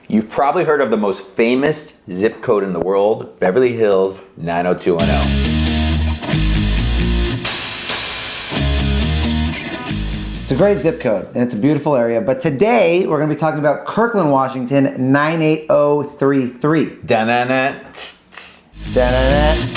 You've probably heard of the most famous zip code in the world, Beverly Hills 90210. It's a great zip code and it's a beautiful area, but today we're going to be talking about Kirkland, Washington 98033. Da-na-na. Da-da-da.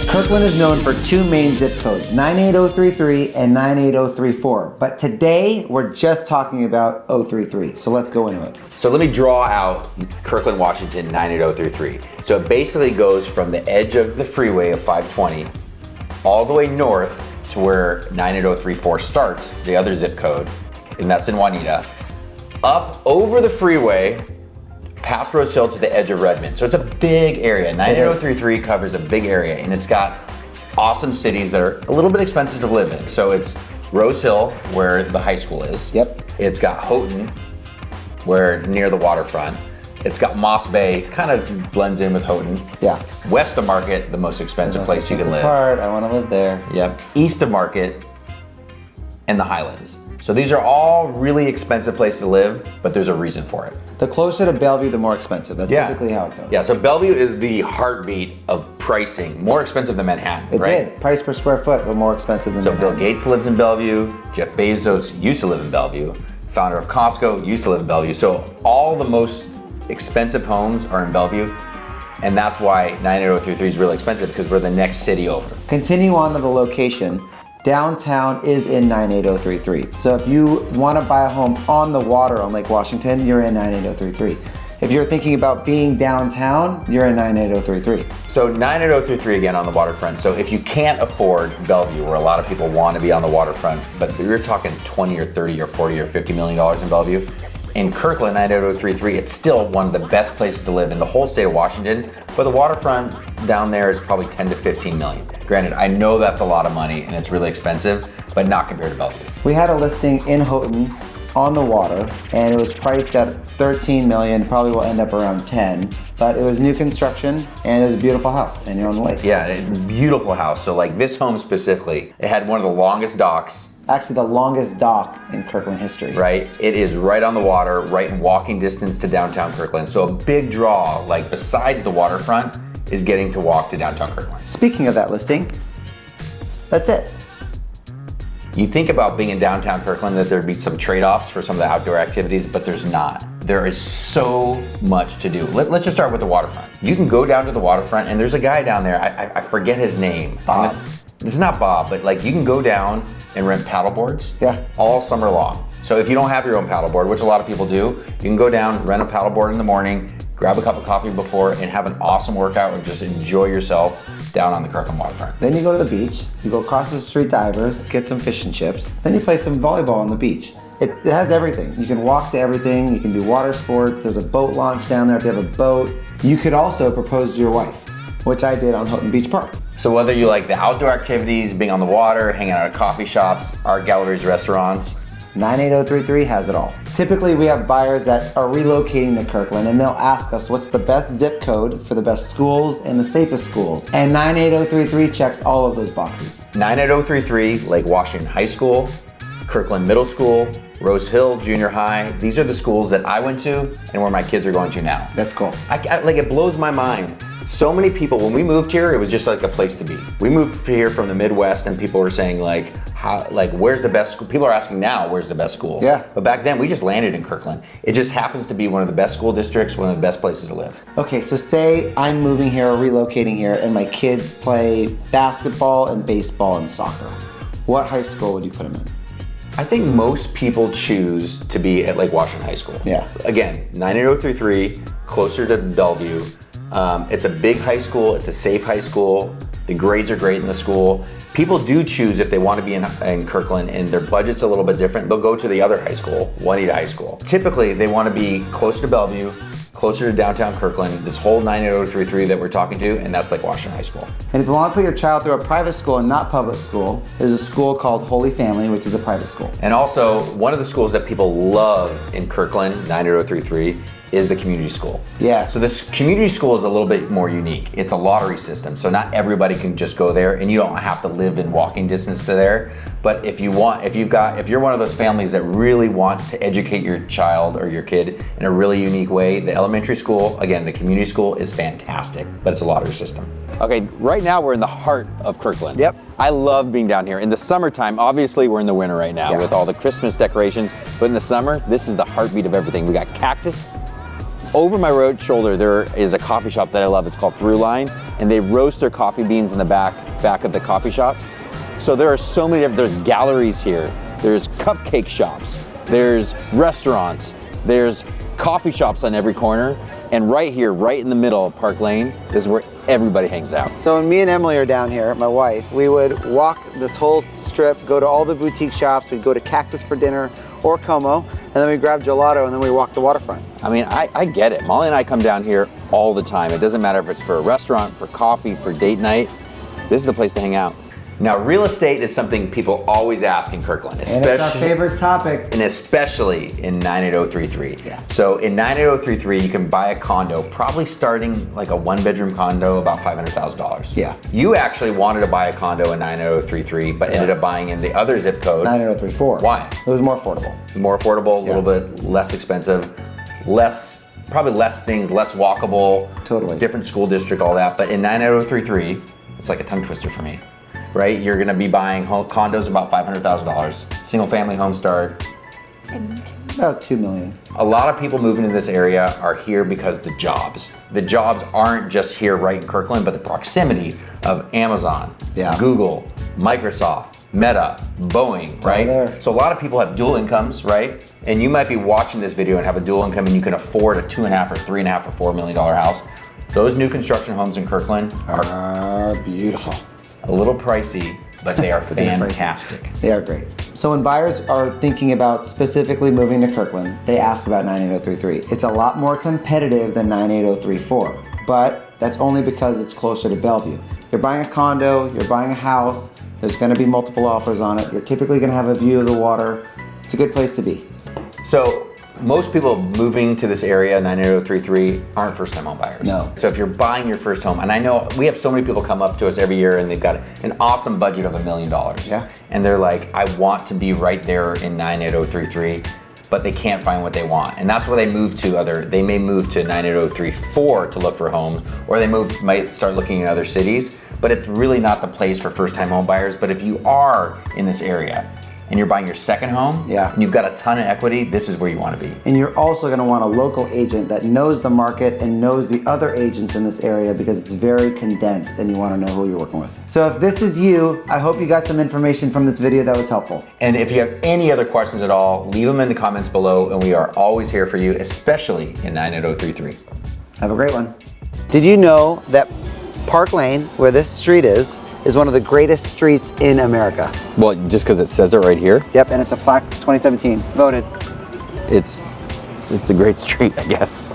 Kirkland is known for two main zip codes, 98033 and 98034. But today, we're just talking about 033. So let's go into it. So let me draw out Kirkland, Washington 98033. So it basically goes from the edge of the freeway of 520 all the way north to where 98034 starts, the other zip code, and that's in Juanita, up over the freeway, past Rose Hill to the edge of Redmond. So it's a big area. 98033 covers a big area, and it's got awesome cities that are a little bit expensive to live in. So it's Rose Hill, where the high school is. Yep. It's got Houghton, where near the waterfront. It's got Moss Bay, kind of blends in with Houghton. Yeah. West of Market, the most expensive place you can live. I want to live there. Yep. East of Market and the Highlands. So these are all really expensive places to live, but there's a reason for it. The closer to Bellevue, the more expensive. That's typically how it goes. Yeah, so Bellevue is the heartbeat of pricing. More expensive than Manhattan, right? Did. Price per square foot, but more expensive than So Manhattan. Bill Gates lives in Bellevue. Jeff Bezos used to live in Bellevue. Founder of Costco used to live in Bellevue. So all the most expensive homes are in Bellevue. And that's why 98033 is really expensive, because we're the next city over. Continue on to the location. Downtown is in 98033. So if you want to buy a home on the water on Lake Washington, you're in 98033. If you're thinking about being downtown, you're in 98033. So 98033 again on the waterfront. So if you can't afford Bellevue, where a lot of people want to be on the waterfront, but you're talking 20 or 30 or 40 or $50 million in Bellevue, in Kirkland 98033, it's still one of the best places to live in the whole state of Washington, but the waterfront down there is probably 10 to 15 million. Granted, I know that's a lot of money and it's really expensive, but not compared to Bellevue. We had a listing in Houghton on the water, and it was priced at 13 million, probably will end up around 10, but it was new construction and it was a beautiful house and you're on the lake. Yeah, it's a beautiful house. So like this home specifically, it had one of the longest docks. Actually the longest dock in Kirkland history. Right, it is right on the water, right in walking distance to downtown Kirkland. So a big draw, like besides the waterfront, is getting to walk to downtown Kirkland. Speaking of that listing, that's it. You think about being in downtown Kirkland that there'd be some trade-offs for some of the outdoor activities, but there's not. There is so much to do. Let's just start with the waterfront. You can go down to the waterfront and there's a guy down there, I forget his name. Bob. It's not Bob, but like you can go down and rent paddle boards all summer long. So if you don't have your own paddleboard, which a lot of people do, you can go down, rent a paddleboard in the morning, grab a cup of coffee before, and have an awesome workout or just enjoy yourself down on the Kirkland waterfront. Then you go to the beach, you go across the street to Ivers, get some fish and chips, then you play some volleyball on the beach. It has everything. You can walk to everything, you can do water sports, there's a boat launch down there if you have a boat. You could also propose to your wife, which I did on Houghton Beach Park. So whether you like the outdoor activities, being on the water, hanging out at coffee shops, art galleries, restaurants, 98033 has it all. Typically we have buyers that are relocating to Kirkland and they'll ask us what's the best zip code for the best schools and the safest schools. And 98033 checks all of those boxes. 98033, Lake Washington High School, Kirkland Middle School, Rose Hill Junior High. These are the schools that I went to and where my kids are going to now. That's cool. Like it blows my mind. So many people, when we moved here, it was just like a place to be. We moved here from the Midwest and people were saying where's the best school? People are asking now, where's the best schools? Yeah. But back then, we just landed in Kirkland. It just happens to be one of the best school districts, one of the best places to live. Okay, so say I'm moving here or relocating here and my kids play basketball and baseball and soccer. What high school would you put them in? I think most people choose to be at Lake Washington High School. Yeah. Again, 98033, closer to Bellevue. It's a big high school, it's a safe high school, the grades are great in the school. People do choose if they want to be in Kirkland and their budget's a little bit different, they'll go to the other high school, Juanita High School. Typically, they want to be closer to Bellevue, closer to downtown Kirkland, this whole 98033 that we're talking to, and that's Lake Washington High School. And if you want to put your child through a private school and not public school, there's a school called Holy Family, which is a private school. And also, one of the schools that people love in Kirkland, 98033, is the community school. Yes. So this community school is a little bit more unique. It's a lottery system, so not everybody can just go there, and you don't have to live in walking distance to there. But if you're one of those families that really want to educate your child or your kid in a really unique way, the elementary school, again, the community school is fantastic, but it's a lottery system. Okay, right now we're in the heart of Kirkland. Yep. I love being down here. In the summertime, obviously we're in the winter right now with all the Christmas decorations, but in the summer, this is the heartbeat of everything. We got cactus. Over my road shoulder, there is a coffee shop that I love. It's called Throughline, and they roast their coffee beans in the back of the coffee shop. So there are so many different, there's galleries here, there's cupcake shops, there's restaurants, there's coffee shops on every corner, and right here, right in the middle of Park Lane, is where everybody hangs out. So when me and Emily are down here, my wife, we would walk this whole strip, go to all the boutique shops, we'd go to Cactus for dinner or Como, and then we grab gelato, and then we walk the waterfront. I mean, I get it. Molly and I come down here all the time. It doesn't matter if it's for a restaurant, for coffee, for date night. This is the place to hang out. Now, real estate is something people always ask in Kirkland, And it's our favorite topic. and especially in 98033. Yeah. So in 98033, you can buy a condo, probably starting like a one-bedroom condo, about $500,000. Yeah. You actually wanted to buy a condo in 98033, but ended up buying in the other zip code. 98034. Why? It was more affordable. More affordable, a little bit less expensive, probably less things, less walkable. Totally. Different school district, all that. But in 98033, it's like a tongue twister for me, right? You're gonna be buying condos about $500,000. Single family home start. About 2 million. A lot of people moving to this area are here because the jobs. The jobs aren't just here right in Kirkland, but the proximity of Amazon, Google, Microsoft, Meta, Boeing, right? There. So a lot of people have dual incomes, right? And you might be watching this video and have a dual income and you can afford a $2.5 or $3.5 or $4 million house. Those new construction homes in Kirkland are beautiful. A little pricey, but they are fantastic. They are great. So when buyers are thinking about specifically moving to Kirkland, they ask about 98033. It's a lot more competitive than 98034, but that's only because it's closer to Bellevue. You're buying a condo, you're buying a house, there's gonna be multiple offers on it. You're typically gonna have a view of the water. It's a good place to be. So most people moving to this area, 98033, aren't first-time home buyers. No. So if you're buying your first home, and I know we have so many people come up to us every year and they've got an awesome budget of $1 million. Yeah. And they're like, I want to be right there in 98033, but they can't find what they want. And that's where they move to they may move to 98034 to look for homes, or they might start looking in other cities, but it's really not the place for first-time home buyers. But if you are in this area, and you're buying your second home, and you've got a ton of equity, this is where you want to be. And you're also going to want a local agent that knows the market and knows the other agents in this area, because it's very condensed and you want to know who you're working with. So if this is you, I hope you got some information from this video that was helpful. And if you have any other questions at all, leave them in the comments below, and we are always here for you, especially in 98033. Have a great one. Did you know that Park Lane, where this street is one of the greatest streets in America? Well, just because it says it right here? Yep, and it's a plaque 2017, voted. It's a great street, I guess.